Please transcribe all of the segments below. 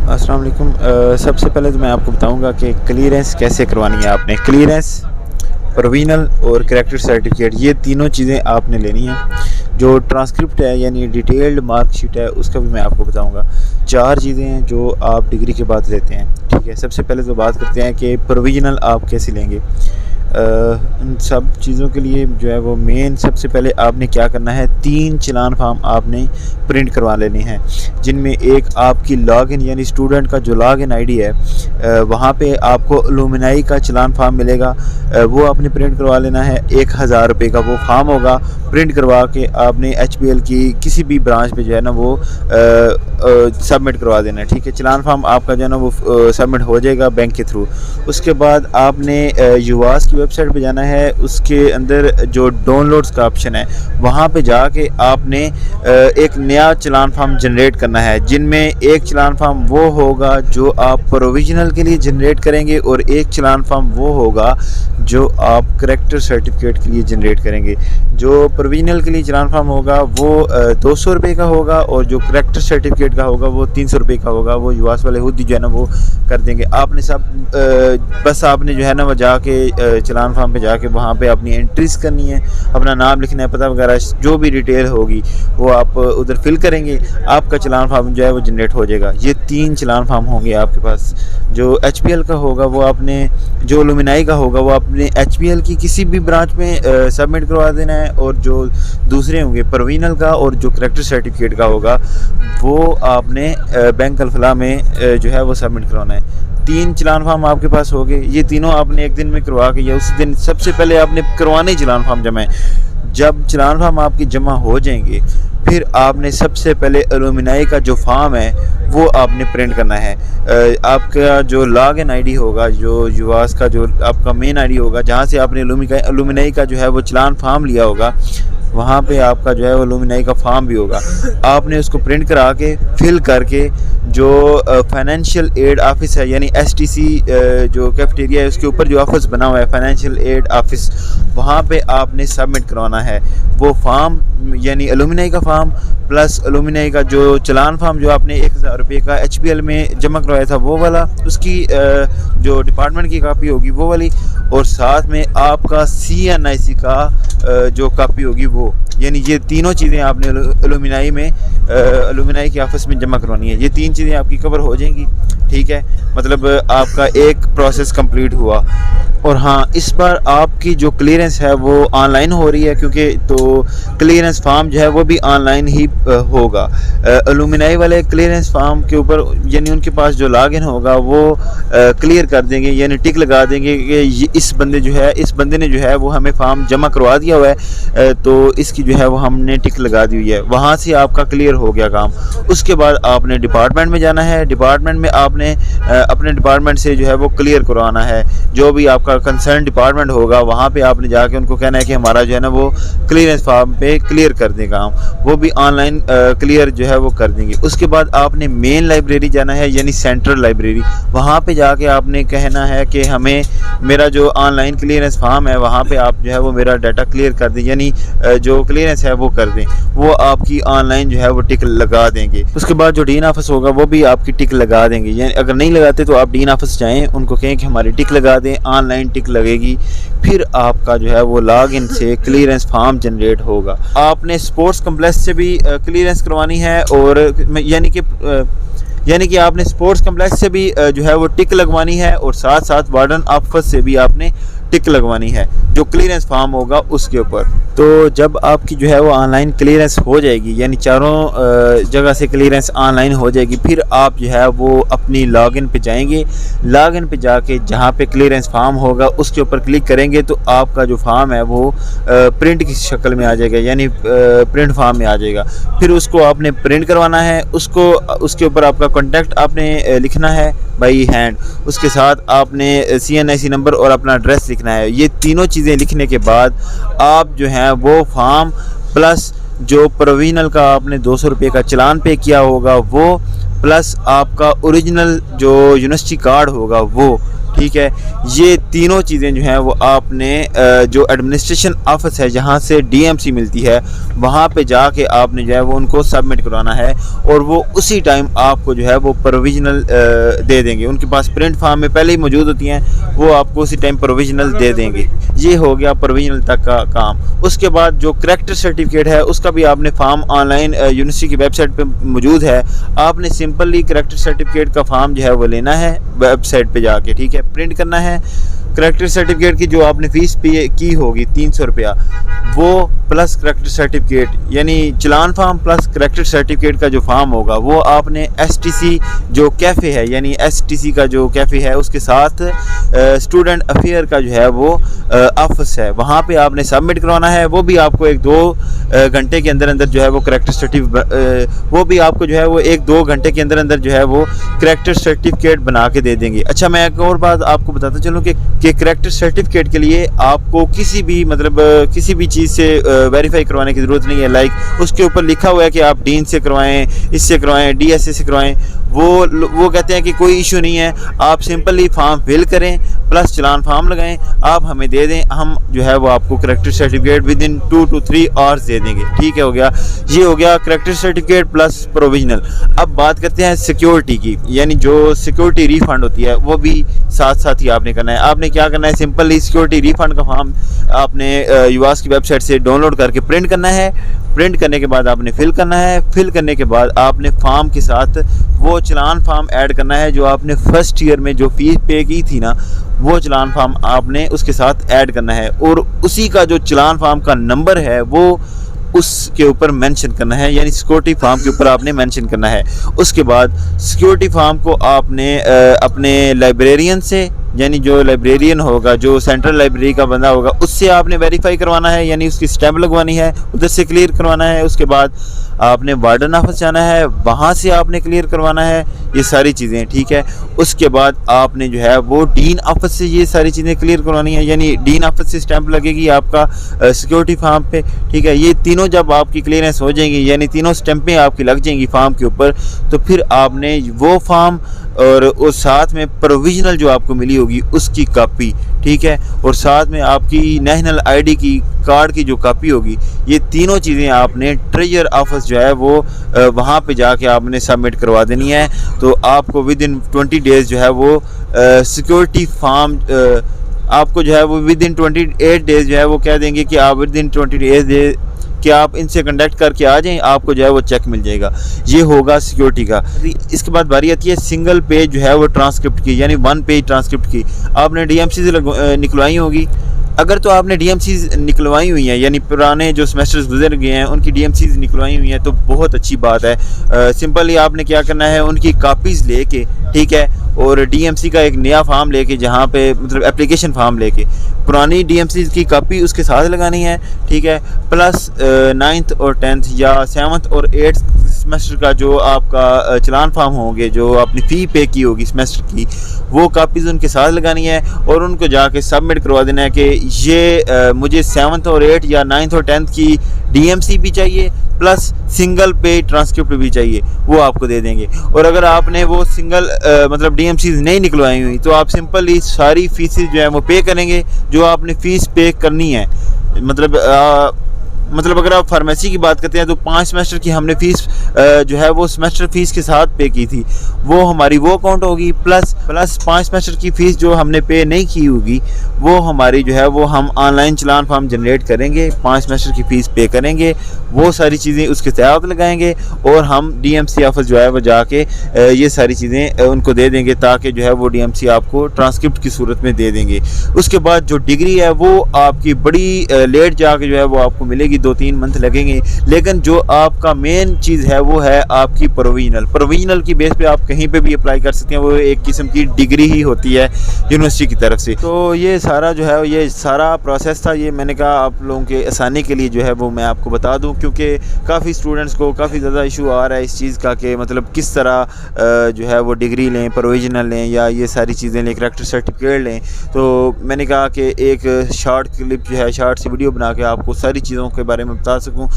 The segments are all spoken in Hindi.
अस्सलाम वालेकुम। सबसे पहले तो मैं आपको बताऊंगा कि क्लियरेंस कैसे करवानी है। आपने क्लियरेंस, प्रोविजनल और करैक्टर सर्टिफिकेट, ये तीनों चीज़ें आपने लेनी है। जो ट्रांसक्रिप्ट है यानी डिटेल्ड मार्कशीट है, उसका भी मैं आपको बताऊंगा। चार चीज़ें हैं जो आप डिग्री के बाद लेते हैं, ठीक है। सबसे पहले तो बात करते हैं कि प्रोविजनल आप कैसे लेंगे। इन सब चीज़ों के लिए जो है वो मेन सबसे पहले आपने क्या करना है, 3 चलान फार्म आपने प्रिंट करवा लेने हैं, जिनमें एक आपकी लॉगिन यानी स्टूडेंट का जो लॉगिन आईडी है, वहाँ पे आपको एलुमनाई का चलान फार्म मिलेगा, वो आपने प्रिंट करवा लेना है। 1000 रुपये का वो फार्म होगा। प्रिंट करवा के आपने HBL की किसी भी ब्रांच पे जो है ना वो सबमिट करवा देना है, ठीक है। चलान फार्म आपका जो है ना वो सबमिट हो जाएगा बैंक के थ्रू। उसके बाद आपने युवास की वेबसाइट पे जाना है। उसके अंदर जो डाउनलोड्स का ऑप्शन है, वहाँ पे जाके आपने एक नया चलान फार्म जनरेट करना है, जिनमें एक चलान फार्म वो होगा जो आप प्रोविजनल के लिए जनरेट करेंगे और एक चलान फार्म वो होगा जो आप करैक्टर सर्टिफिकेट के लिए जनरेट करेंगे। जो प्रोविजनल के लिए चलान फार्म होगा वो 200 रुपये का होगा, और जो करैक्टर सर्टिफिकेट का होगा वो 300 रुपये का होगा। वो युवास वाले खुद ही जो है ना वो कर देंगे। आपने सब बस आपने जो है ना वो जाके चलान फार्म पे जाके वहाँ पे अपनी एंट्रीज करनी है, अपना नाम लिखना है, पता वगैरह जो भी डिटेल होगी वो आप उधर फिल करेंगे, आपका चलान फार्म जो है वो जनरेट हो जाएगा। ये 3 चलान फार्म होंगे आपके पास। जो HBL का होगा वो आपने, जो एलुमनाई का होगा वो आपने HBL की किसी भी ब्रांच में सबमिट करवा देना है, और जो दूसरे होंगे प्रोविजनल का और जो करैक्टर सर्टिफिकेट का होगा वो आपने बैंक अल-फलाह में जो है वो सबमिट करवाना है। 3 चलान फार्म आपके पास हो गए। ये तीनों आपने एक दिन में करवा के, या उस दिन सबसे पहले आपने करवाने चलान फार्म जमा है। जब चलान फार्म आपकी जमा हो जाएंगे, फिर आपने सबसे पहले एलुमनाई का जो फार्म है वो आपने प्रिंट करना है। आपका जो लॉगिन आईडी होगा, जो युवास का जो आपका मेन आईडी होगा, जहाँ से आपने एलुमनाई का जो है वो चलान फार्म लिया होगा, वहाँ पे आपका जो है वो एलुमनाई का फार्म भी होगा। आपने उसको प्रिंट करा के फिल करके जो फाइनेंशियल एड ऑफिस है यानी STC जो कैफेटेरिया है उसके ऊपर जो ऑफिस बना हुआ है फाइनेंशियल एड ऑफिस, वहाँ पे आपने सबमिट करवाना है वो फार्म, यानी एलुमनाई का फार्म प्लस एलुमनाई का जो चलान फार्म जो आपने 1000 रुपये का HBL में जमा करवाया था वो वाला, उसकी जो डिपार्टमेंट की कापी होगी वो वाली, और साथ में आपका CNIC का जो कापी होगी वो। यानी ये तीनों चीज़ें आपने एलुमनाई में एलुमनाई के ऑफिस में जमा करवानी है। ये 3 चीज़ें आपकी कवर हो जाएंगी, ठीक है। मतलब आपका एक प्रोसेस कंप्लीट हुआ। और हाँ, इस बार आपकी जो क्लियरेंस है वो ऑनलाइन हो रही है, क्योंकि तो क्लियरेंस फार्म जो है वो भी ऑनलाइन ही होगा। एलुमनाई वाले क्लियरेंस फार्म के ऊपर यानी उनके पास जो लॉगिन होगा वो क्लियर कर देंगे, यानी टिक लगा देंगे कि इस बंदे ने जो है वो हमें फार्म जमा करवा दिया हुआ है, तो इसकी जो है वो हमने टिक लगा दी हुई है। वहाँ से आपका क्लियर हो गया काम। उसके बाद आपने डिपार्टमेंट में जाना है। डिपार्टमेंट में आपने अपने डिपार्टमेंट से जो है वो क्लियर करवाना है। जो भी आपका कंसर्न डिपार्टमेंट होगा वहाँ पे आपने जाके उनको कहना है कि हमारा जो है ना वो क्लियरेंस फार्म पे क्लियर कर दें काम, वो भी ऑनलाइन क्लियर जो है वो कर देंगे। उसके बाद आपने मेन लाइब्रेरी जाना है यानी सेंट्रल लाइब्रेरी। वहाँ पे जाके आपने कहना है कि हमें मेरा जो ऑनलाइन क्लियरेंस फार्म है वहाँ पे आप जो है वो मेरा डाटा क्लियर कर दें, यानी जो क्लियरेंस है वो कर दें। वो आपकी ऑनलाइन जो है वो टिक लगा देंगे। उसके बाद जो डीन ऑफिस होगा वो भी आपकी टिक लगा देंगे। यानी अगर नहीं लगाते तो आप डीन ऑफिस जाएँ, उनको कहें कि हमारी टिक लगा दें, ऑनलाइन टिक लगेगी। फिर आपका जो है वो लॉगिन से क्लियरेंस फार्म जनरेट होगा। आपने स्पोर्ट्स कम्प्लेक्स से भी क्लियरेंस करवानी है, और यानी कि आपने स्पोर्ट्स कम्प्लेक्स से भी जो है वो टिक लगवानी है, और साथ साथ वार्डन ऑफिस से भी आपने टिक लगवानी है जो क्लियरेंस फार्म होगा उसके ऊपर। तो जब आपकी जो है वो ऑनलाइन क्लियरेंस हो जाएगी, यानी चारों जगह से क्लियरेंस ऑनलाइन हो जाएगी, फिर आप जो है वो अपनी लॉगिन पे जाएंगे। लॉगिन पे जाके जहाँ पे क्लियरेंस फार्म होगा उसके ऊपर क्लिक करेंगे तो आपका जो फार्म है वो प्रिंट की शक्ल में आ जाएगा, यानी प्रिंट फार्म में आ जाएगा। फिर उसको आपने प्रिंट करवाना है। उसको उसके ऊपर आपका कॉन्टैक्ट आपने लिखना है बाई हैंड। उसके साथ आपने CNIC नंबर और अपना एड्रेस लिखना है। ये तीनों चीज़ें लिखने के बाद आप जो है वो फार्म प्लस जो प्रोविजनल का आपने 200 रुपये का चलान पे किया होगा वो, प्लस आपका ओरिजिनल जो यूनिवर्सिटी कार्ड होगा वो ठीक है। ये तीनों चीज़ें जो हैं वो आपने जो एडमिनिस्ट्रेशन ऑफिस है जहाँ से डीएमसी मिलती है वहाँ पे जाके आपने जो है वो उनको सबमिट करवाना है और वो उसी टाइम आपको जो है वो प्रोविजनल दे देंगे। उनके पास प्रिंट फार्म में पहले ही मौजूद होती हैं, वो आपको उसी टाइम प्रोविजनल दे देंगे। ये हो गया प्रोविजनल तक का काम। उसके बाद जो करैक्टर सर्टिफिकेट है उसका भी आपने फॉर्म ऑनलाइन यूनिवर्सिटी की वेबसाइट पे मौजूद है। आपने सिंपली करैक्टर सर्टिफिकेट का फॉर्म जो है वो लेना है वेबसाइट पे जाके, ठीक है, प्रिंट करना है। करैक्टर सर्टिफिकेट की जो आपने फ़ीस पे की होगी 300 रुपया, वो प्लस करैक्टर सर्टिफिकेट यानी चलान फार्म प्लस करैक्टर सर्टिफिकेट का जो फार्म होगा वो आपने एसटीसी जो कैफ़े है यानी एसटीसी का जो कैफ़े है उसके साथ स्टूडेंट अफेयर का जो है वो ऑफिस है वहाँ पे आपने सबमिट करवाना है। वो भी आपको 1-2 घंटे के अंदर अंदर जो है वो करैक्टर सर्टिफिकेट वो भी आपको जो है वो 1-2 घंटे के अंदर अंदर जो है वो करैक्टर सर्टिफिकेट बना के दे देंगे। अच्छा, मैं एक और बात आपको बताता चलूँ कि करैक्टर सर्टिफिकेट के लिए आपको किसी भी चीज़ से वेरीफाई करवाने की ज़रूरत नहीं है। लाइक उसके ऊपर लिखा हुआ है कि आप डीन से करवाएं, इससे करवाएं, डीएसए से करवाएं, वो कहते हैं कि कोई इशू नहीं है, आप सिंपली फॉर्म फिल करें प्लस चलान फार्म लगाएं, आप हमें दे दें, हम जो है वो आपको character certificate within 2 to 3 hours दे देंगे। ठीक है, हो गया, ये हो गया करैक्टर सर्टिफिकेट प्लस प्रोविजनल। अब बात करते हैं सिक्योरिटी की, यानी जो सिक्योरिटी रिफंड होती है वो भी साथ साथ ही आपने करना है। आपने क्या करना है, सिंपली सिक्योरिटी रिफंड का फॉर्म आपने यूआस की वेबसाइट से डाउनलोड करके प्रिंट करना है। प्रिंट करने के बाद आपने फिल करना है। फिल करने के बाद आपने फॉर्म के साथ वो चलान फार्म ऐड करना है जो आपने फर्स्ट ईयर में जो फीस पे की थी ना, वो चलान फार्म आपने उसके साथ ऐड करना है और उसी का जो चलान फार्म का नंबर है वो उसके ऊपर मेंशन करना है, यानी सिक्योरिटी फार्म के ऊपर आपने मेंशन करना है। उसके बाद सिक्योरिटी फार्म को आपने अपने लाइब्रेरियन से, यानी जो लाइब्रेरियन होगा, जो सेंट्रल लाइब्रेरी का बंदा होगा, उससे आपने वेरीफाई करवाना है, यानी उसकी स्टैम्प लगवानी है, उधर से क्लियर करवाना है। उसके बाद आपने वार्डन ऑफिस जाना है, वहाँ से आपने क्लियर करवाना है ये सारी चीज़ें। ठीक है, उसके बाद आपने जो है वो डीन ऑफिस से ये सारी चीज़ें क्लियर करवानी है, यानी डीन ऑफिस से स्टैंप लगेगी आपका सिक्योरिटी फार्म पे। ठीक है, ये तीनों जब आपकी क्लियरेंस हो जाएंगी, यानी तीनों स्टैंपें आपकी लग जाएंगी फार्म के ऊपर, तो फिर आपने वो फार्म और उस साथ में प्रोविजनल जो आपको मिली होगी उसकी कॉपी, ठीक है, और साथ में आपकी नेशनल आईडी की कार्ड की जो कॉपी होगी, ये तीनों चीज़ें आपने ट्रेजर ऑफिस जो है वो वहाँ पे जाके आपने सबमिट करवा देनी है। तो आपको विद इन 20 डेज़ जो है वो सिक्योरिटी फार्म आपको जो है वो विद इन 28 डेज़ जो है वो कह देंगे कि आप विद इन 20 डेज़ कि आप इनसे कंडक्ट करके आ जाएं, आपको जो है वो चेक मिल जाएगा। ये होगा सिक्योरिटी का। इसके बाद बारी आती है सिंगल पेज जो है वो ट्रांसक्रिप्ट की, यानी 1 पेज ट्रांसक्रिप्ट की। आपने डीएमसी से निकलवाई होगी। अगर तो आपने डीएमसीज निकलवाई हुई हैं, यानी पुराने जो सेमेस्टर्स गुजर गए हैं उनकी डीएमसीज निकलवाई हुई हैं, तो बहुत अच्छी बात है। सिंपली आपने क्या करना है, उनकी कापीज़ लेके, ठीक है, और डीएमसी का एक नया फार्म लेके, जहाँ पे मतलब एप्लीकेशन फार्म लेके पुरानी डीएमसी की कॉपी उसके साथ लगानी है। ठीक है, प्लस 9th और 10th या 7th और 8th सेमेस्टर का जो आपका चलान फार्म होंगे, जो आपने फ़ी पे की होगी सेमेस्टर की, वो कापीज़ उनके साथ लगानी है और उनको जाके सबमिट करवा देना है कि ये मुझे 7th और 8th या 9th और 10th की डीएमसी भी चाहिए प्लस सिंगल पेज ट्रांसक्रिप्ट भी चाहिए, वो आपको दे देंगे। और अगर आपने वो सिंगल मतलब डीएमसीज नहीं निकलवाई हुई तो आप सिंपली सारी फीसेस जो है वो पे करेंगे जो आपने फ़ीस पे करनी है। मतलब अगर आप फार्मेसी की बात करते हैं तो 5 सेमेस्टर की हमने फ़ीस जो है वो सेमेस्टर फ़ीस के साथ पे की थी, वो हमारी वो अकाउंट होगी। प्लस 5 सेमेस्टर की फ़ीस जो हमने पे नहीं की होगी वो हमारी जो है वो हम ऑनलाइन चलान फार्म जनरेट करेंगे, 5 सेमेस्टर की फ़ीस पे करेंगे, वो सारी चीज़ें उसके तहत लगाएंगे और हम डीएमसी ऑफिस जो है वो जाके ये सारी चीज़ें उनको दे देंगे, ताकि जो है वो डीएमसी आपको ट्रांसक्रिप्ट की सूरत में दे देंगे। उसके बाद जो डिग्री है वो आपकी बड़ी लेट जाके जो है वो आपको मिलेगी, 2-3 मंथ लगेंगे, लेकिन जो आपका मेन चीज़ है वो है आपकी प्रोविजनल की बेस पे आप कहीं पे भी अप्लाई कर सकते हैं, वो एक किस्म की डिग्री ही होती है यूनिवर्सिटी की तरफ से। तो ये सारा जो है ये सारा प्रोसेस था, ये मैंने कहा आप लोगों के आसानी के लिए जो है वो मैं आपको बता दूं क्योंकि काफ़ी स्टूडेंट्स को काफ़ी ज़्यादा इशू आ रहा है इस चीज़ का कि मतलब किस तरह जो है वो डिग्री लें, प्रोविजनल लें या ये सारी चीज़ें लें, करैक्टर सर्टिफिकेट लें। तो मैंने कहा कि एक शॉर्ट क्लिप जो है, शॉर्ट सी वीडियो बना के आपको सारी चीज़ों के बारे में बता सकूं।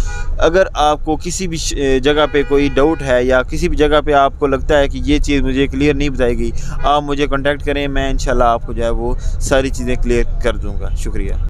अगर आपको किसी भी जगह पे कोई डाउट है या किसी भी जगह पे आपको लगता है कि ये चीज़ मुझे क्लियर नहीं बताई गई, आप मुझे कॉन्टैक्ट करें, मैं इंशाल्लाह आपको जो है वो सारी चीज़ें क्लियर कर दूँगा। शुक्रिया।